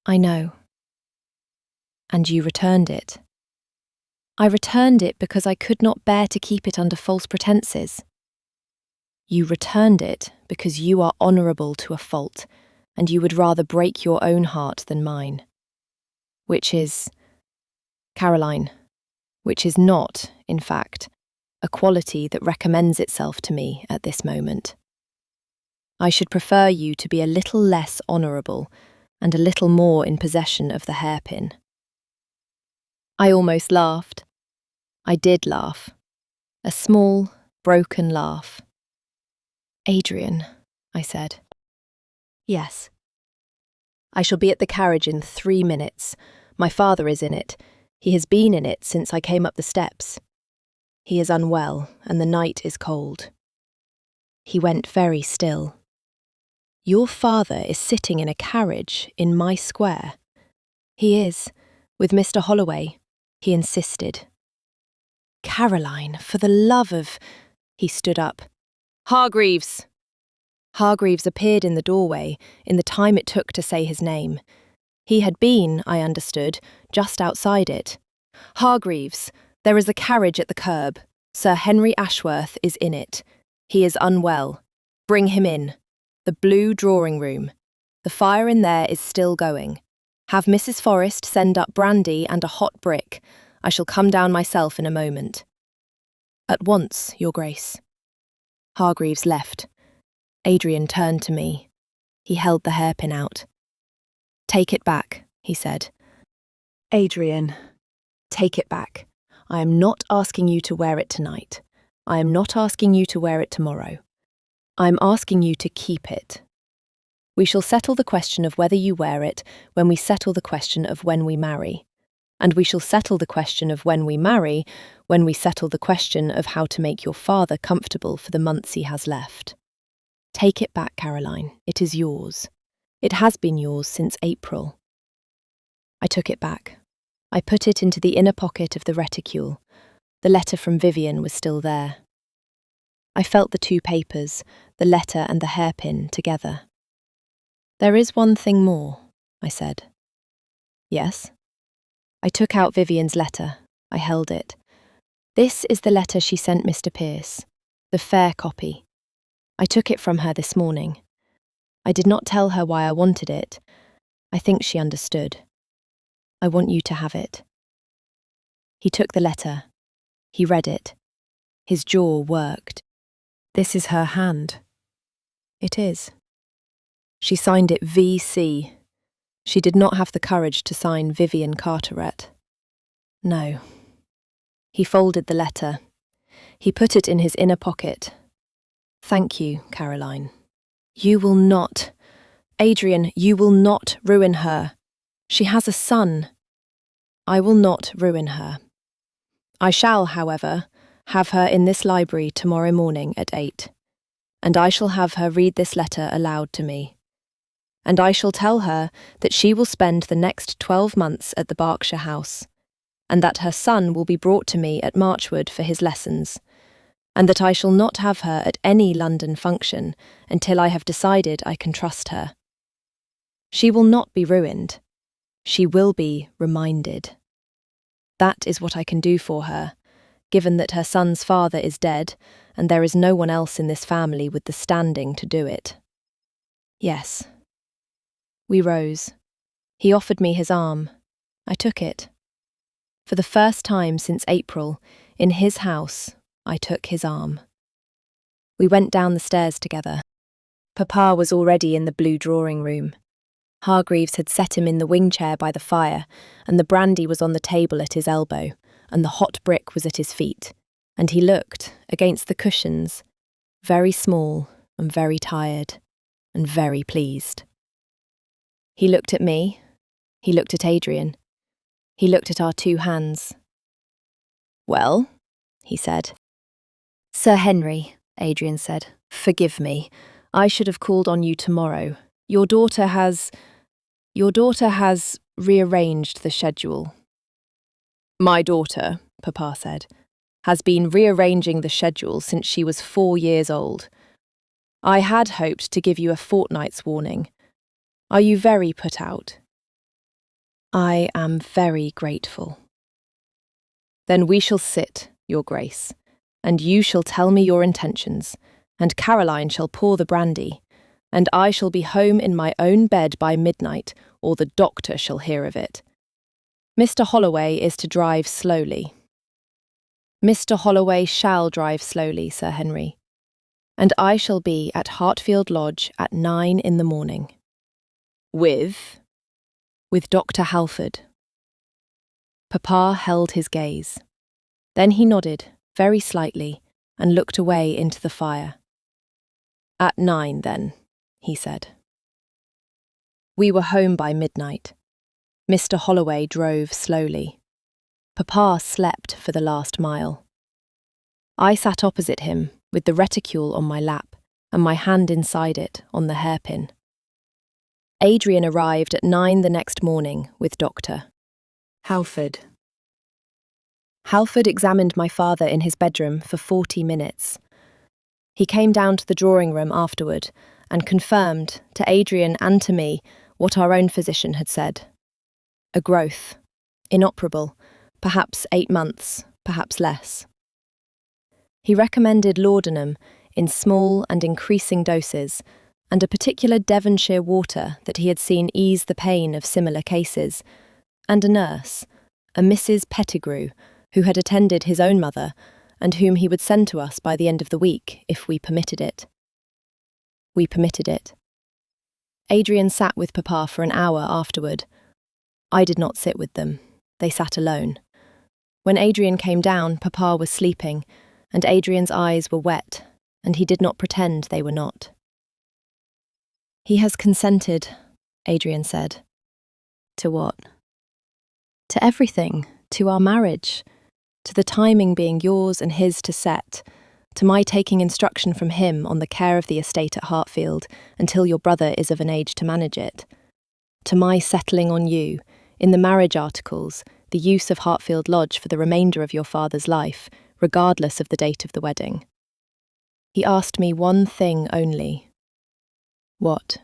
"I know." "And you returned it." "I returned it because I could not bear to keep it under false pretences." "You returned it because you are honourable to a fault, and you would rather break your own heart than mine. Which is, Caroline, which is not, in fact, a quality that recommends itself to me at this moment. I should prefer you to be a little less honourable and a little more in possession of the hairpin." I almost laughed. I did laugh. A small, broken laugh. "Adrian," I said. "Yes." "I shall be at the carriage in 3 minutes. My father is in it. He has been in it since I came up the steps. He is unwell, and the night is cold." He went very still. "Your father is sitting in a carriage in my square?" "He is, with Mr. Holloway," he insisted. "Caroline, for the love of—" He stood up. "Hargreaves!" Hargreaves appeared in the doorway in the time it took to say his name. He had been, I understood, just outside it. "Hargreaves, there is a carriage at the curb. Sir Henry Ashworth is in it. He is unwell. Bring him in. The blue drawing room. The fire in there is still going. Have Mrs. Forrest send up brandy and a hot brick. I shall come down myself in a moment." "At once, Your Grace." Hargreaves left. Adrian turned to me. He held the hairpin out. "Take it back," he said. "Adrian, take it back. I am not asking you to wear it tonight. I am not asking you to wear it tomorrow. I am asking you to keep it. We shall settle the question of whether you wear it when we settle the question of when we marry. And we shall settle the question of when we marry when we settle the question of how to make your father comfortable for the months he has left. Take it back, Caroline. It is yours. It has been yours since April." I took it back. I put it into the inner pocket of the reticule. The letter from Vivian was still there. I felt the 2 papers, the letter and the hairpin, together. "There is one thing more," I said. "Yes?" I took out Vivian's letter. I held it. "This is the letter she sent Mr. Pierce, the fair copy. I took it from her this morning. I did not tell her why I wanted it. I think she understood. I want you to have it." He took the letter. He read it. His jaw worked. "This is her hand." "It is." She signed it V.C. She did not have the courage to sign Vivian Carteret. No. He folded the letter. He put it in his inner pocket. "Thank you, Caroline. You will not, Adrian, you will not ruin her. She has a son. I will not ruin her. I shall, however, have her in this library tomorrow morning at 8, and I shall have her read this letter aloud to me. And I shall tell her that she will spend the next 12 months at the Berkshire house, and that her son will be brought to me at Marchwood for his lessons, and that I shall not have her at any London function until I have decided I can trust her. She will not be ruined. She will be reminded." That is what I can do for her, given that her son's father is dead and there is no one else in this family with the standing to do it. Yes. We rose. He offered me his arm. I took it. For the first time since April, in his house, I took his arm. We went down the stairs together. Papa was already in the blue drawing room. Hargreaves had set him in the wing chair by the fire, and the brandy was on the table at his elbow, and the hot brick was at his feet, and he looked, against the cushions, very small and very tired and very pleased. He looked at me, he looked at Adrian, he looked at our two hands. "Well," he said. "Sir Henry," Adrian said, "forgive me. I should have called on you tomorrow. Your daughter has rearranged the schedule." "My daughter," Papa said, "has been rearranging the schedule since she was 4 years old. I had hoped to give you a fortnight's warning. Are you very put out?" "I am very grateful." "Then we shall sit, Your Grace, and you shall tell me your intentions, and Caroline shall pour the brandy, and I shall be home in my own bed by midnight, or the doctor shall hear of it. Mr. Holloway is to drive slowly." "Mr. Holloway shall drive slowly, Sir Henry, and I shall be at Hartfield Lodge at 9 in the morning." With Dr. Halford." Papa held his gaze. Then he nodded, very slightly, and looked away into the fire. "At 9, then," he said. We were home by midnight. Mr. Holloway drove slowly. Papa slept for the last mile. I sat opposite him, with the reticule on my lap, and my hand inside it, on the hairpin. Adrian arrived at 9 the next morning with Dr. Halford. Halford examined my father in his bedroom for 40 minutes. He came down to the drawing room afterward and confirmed, to Adrian and to me, what our own physician had said. A growth. Inoperable. Perhaps 8 months, perhaps less. He recommended laudanum in small and increasing doses, and a particular Devonshire water that he had seen ease the pain of similar cases, and a nurse, a Mrs. Pettigrew, who had attended his own mother, and whom he would send to us by the end of the week if we permitted it. We permitted it. Adrian sat with Papa for an hour afterward. I did not sit with them. They sat alone. When Adrian came down, Papa was sleeping, and Adrian's eyes were wet, and he did not pretend they were not. "He has consented," Adrian said. "To what?" "To everything, to our marriage, to the timing being yours and his to set, to my taking instruction from him on the care of the estate at Hartfield until your brother is of an age to manage it, to my settling on you, in the marriage articles, the use of Hartfield Lodge for the remainder of your father's life, regardless of the date of the wedding. He asked me one thing only." "What?"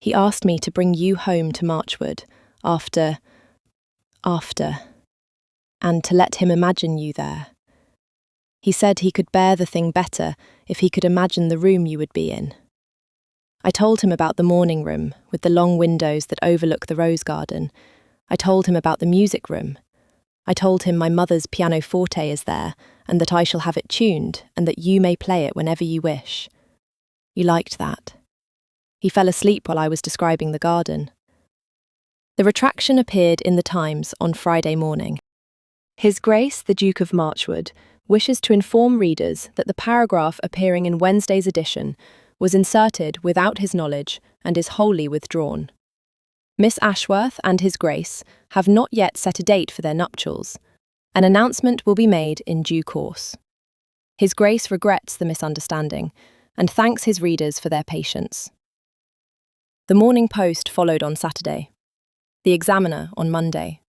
"He asked me to bring you home to Marchwood after, and to let him imagine you there. He said he could bear the thing better if he could imagine the room you would be in. I told him about the morning room, with the long windows that overlook the rose garden. I told him about the music room. I told him my mother's pianoforte is there, and that I shall have it tuned, and that you may play it whenever you wish. You liked that. He fell asleep while I was describing the garden." The retraction appeared in the Times on Friday morning. His Grace the Duke of Marchwood wishes to inform readers that the paragraph appearing in Wednesday's edition was inserted without his knowledge and is wholly withdrawn. Miss Ashworth and His Grace have not yet set a date for their nuptials. An announcement will be made in due course. His Grace regrets the misunderstanding and thanks his readers for their patience. The Morning Post followed on Saturday. The Examiner on Monday.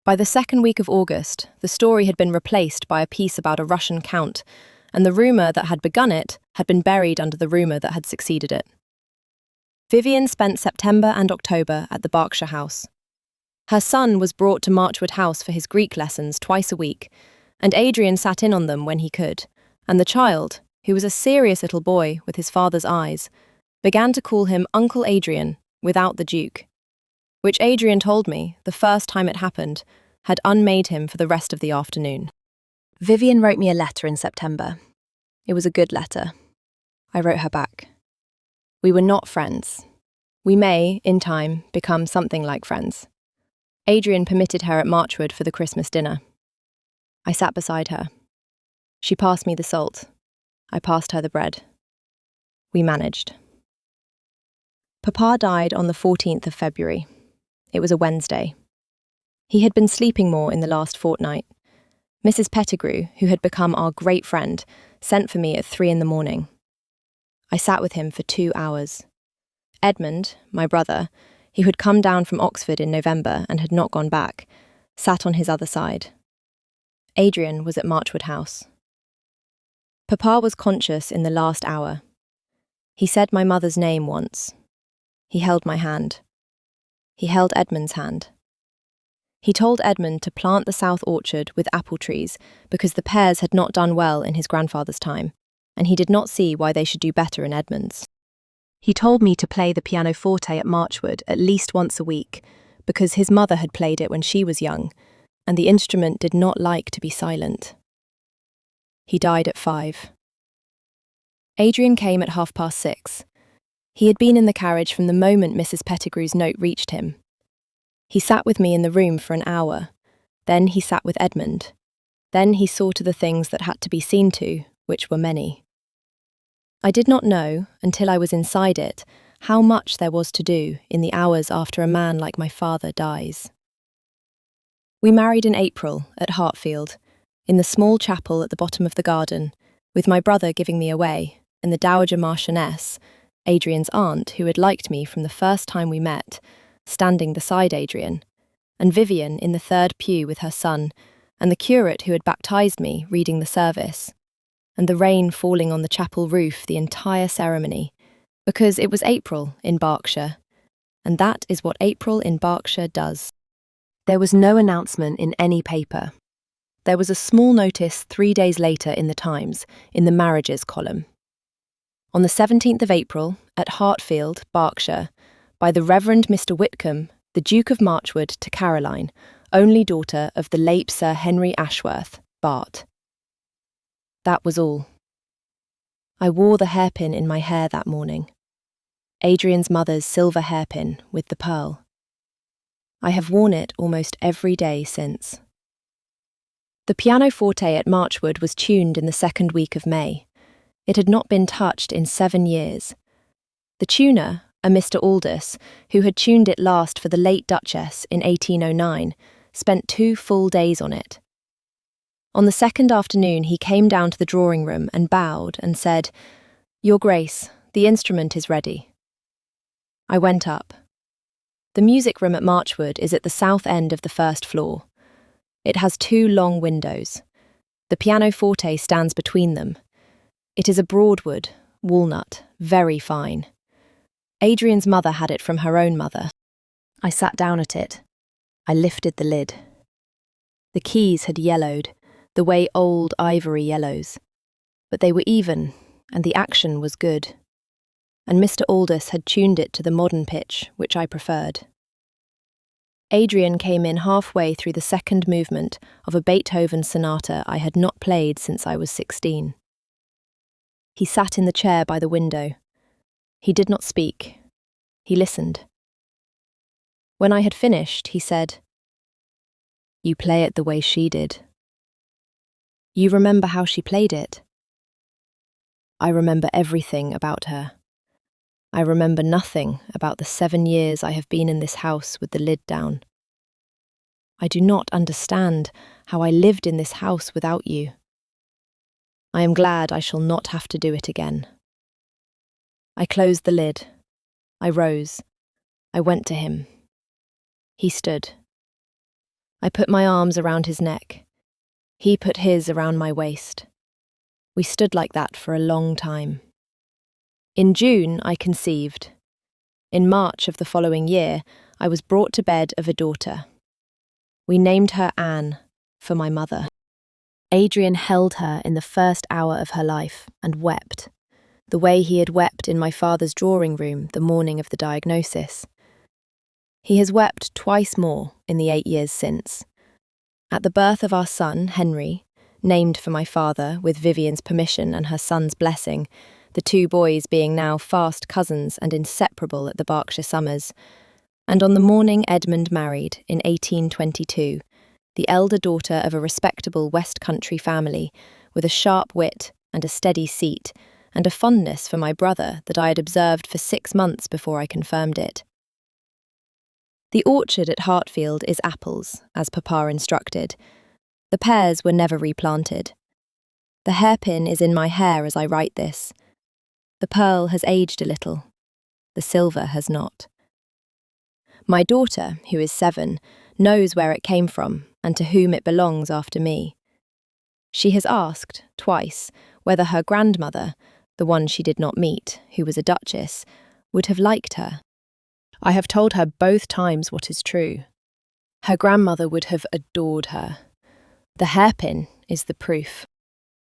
By the second week of August, the story had been replaced by a piece about a Russian count, and the rumour that had begun it had been buried under the rumour that had succeeded it. Vivian spent September and October at the Berkshire house. Her son was brought to Marchwood House for his Greek lessons twice a week, and Adrian sat in on them when he could, and the child, who was a serious little boy with his father's eyes, began to call him Uncle Adrian without the Duke, which Adrian told me, the first time it happened, had unmade him for the rest of the afternoon. Vivian wrote me a letter in September. It was a good letter. I wrote her back. We were not friends. We may, in time, become something like friends. Adrian permitted her at Marchwood for the Christmas dinner. I sat beside her. She passed me the salt. I passed her the bread. We managed. Papa died on the 14th of February. It was a Wednesday. He had been sleeping more in the last fortnight. Mrs. Pettigrew, who had become our great friend, sent for me at 3 a.m. I sat with him for 2 hours. Edmund, my brother, who had come down from Oxford in November and had not gone back, sat on his other side. Adrian was at Marchwood House. Papa was conscious in the last hour. He said my mother's name once. He held my hand. He held Edmund's hand. He told Edmund to plant the south orchard with apple trees because the pears had not done well in his grandfather's time, and he did not see why they should do better in Edmund's. He told me to play the pianoforte at Marchwood at least once a week because his mother had played it when she was young, and the instrument did not like to be silent. He died at 5. Adrian came at 6:30. He had been in the carriage from the moment Mrs. Pettigrew's note reached him. He sat with me in the room for an hour. Then he sat with Edmund. Then he saw to the things that had to be seen to, which were many. I did not know, until I was inside it, how much there was to do in the hours after a man like my father dies. We married in April at Hartfield, in the small chapel at the bottom of the garden, with my brother giving me away, and the Dowager Marchioness, Adrian's aunt, who had liked me from the first time we met, standing beside Adrian, and Vivian in the third pew with her son, and the curate who had baptised me reading the service, and the rain falling on the chapel roof the entire ceremony, because it was April in Berkshire, and that is what April in Berkshire does. There was no announcement in any paper. There was a small notice 3 days later in the Times, in the marriages column. On the 17th of April, at Hartfield, Berkshire, by the Reverend Mr. Whitcomb, the Duke of Marchwood, to Caroline, only daughter of the late Sir Henry Ashworth, Bart. That was all. I wore the hairpin in my hair that morning. Adrian's mother's silver hairpin with the pearl. I have worn it almost every day since. The pianoforte at Marchwood was tuned in the second week of May. It had not been touched in 7 years. The tuner, a Mr. Aldous, who had tuned it last for the late Duchess in 1809, spent 2 full days on it. On the second afternoon he came down to the drawing-room and bowed and said, "Your Grace, the instrument is ready." I went up. The music room at Marchwood is at the south end of the first floor. It has 2 long windows. The pianoforte stands between them. It is a broadwood, walnut, very fine. Adrian's mother had it from her own mother. I sat down at it. I lifted the lid. The keys had yellowed, the way old ivory yellows. But they were even, and the action was good. And Mr. Aldous had tuned it to the modern pitch, which I preferred. Adrian came in halfway through the second movement of a Beethoven sonata I had not played since I was 16. He sat in the chair by the window. He did not speak. He listened. When I had finished, he said, "You play it the way she did. You remember how she played it?" I remember everything about her. I remember nothing about the 7 years I have been in this house with the lid down. I do not understand how I lived in this house without you. I am glad I shall not have to do it again. I closed the lid. I rose. I went to him. He stood. I put my arms around his neck. He put his around my waist. We stood like that for a long time. In June, I conceived. In March of the following year, I was brought to bed of a daughter. We named her Anne, for my mother. Adrian held her in the first hour of her life and wept, the way he had wept in my father's drawing room the morning of the diagnosis. He has wept twice more in the 8 years since. At the birth of our son, Henry, named for my father with Vivian's permission and her son's blessing, the two boys being now fast cousins and inseparable at the Berkshire summers, and on the morning Edmund married in 1822, the elder daughter of a respectable West Country family with a sharp wit and a steady seat and a fondness for my brother that I had observed for 6 months before I confirmed it. The orchard at Hartfield is apples, as Papa instructed. The pears were never replanted. The hairpin is in my hair as I write this. The pearl has aged a little. The silver has not. My daughter, who is 7, knows where it came from and to whom it belongs after me. She has asked, twice, whether her grandmother, the one she did not meet, who was a duchess, would have liked her. I have told her both times what is true. Her grandmother would have adored her. The hairpin is the proof.